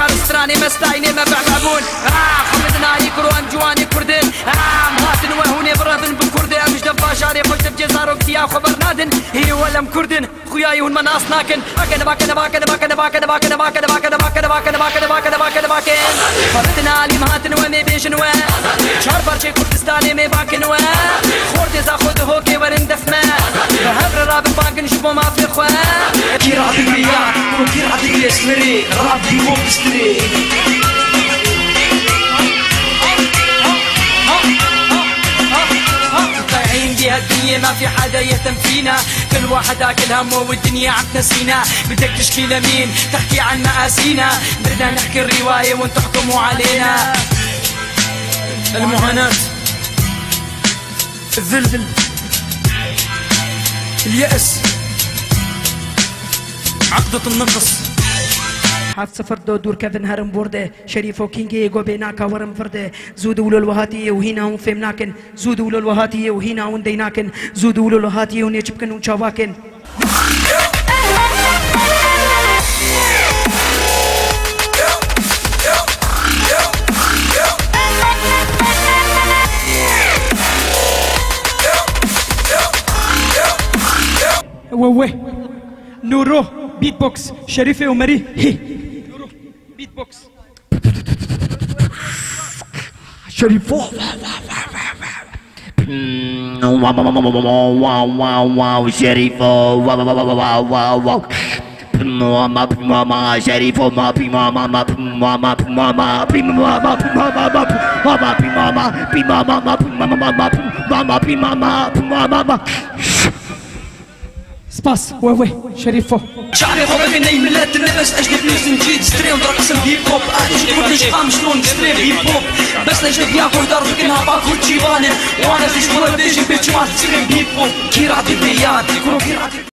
كارستراني مستعيني ما بعبون خمدنا يكرو ام جواني كردن مهاتن وهوني برادن بكردن مش دفا شاري خوش بجزارو كتيا خبر نادن هي ولم كردن خوياي هون مناس ناكن باكن باكن باكن باكن باكن باكن باكن باكن باكن باكن باكن باكن باكن باكن خمدنا لي مهاتن ومي بيشن و شهر برشي كردستاني مي باكن و خوردي زاخد هوكي ورن دفما هبر راب باكن شبو ما في خوا كي راب الرياض كي راب اليسمري راب دي مو بستري الدنيا ما في حدا يهتم فينا كل واحد اكل همه والدنيا عم تنسينا بدك تشكي لمين تحكي عن مآسينا بدنا نحكي الرواية وانتو تحكموا علينا المعاناة الذل اليأس عقدة النقص حاف سفر دور كفن هرم برده شريفو كينجي جو بيناكا ورم فرده زود ولو الوهاتي وهنا هم فهمناكن زود ولو الوهاتي وهنا هم ديناكن زود ولو الوهاتي ونيشبكن ونشاواكن ووه نورو بيت بوكس شريفة ومري هي نورو بيت بوكس شريفة واو شريفة واو ماما شريفة ماما سباس ووه شريفو شعبي خوبي بيني ملات النفس اجنب نيوز نجيد ستريم درقص الهيب هوب اجنب كل شقام شلون نستريم هيب هوب بس نجنب ياكل دار كنها باكل جيبانه وانا زي شغل بيجي بيجوات ستريم هيب هوب كي رعد البيات يكونوا كي رعد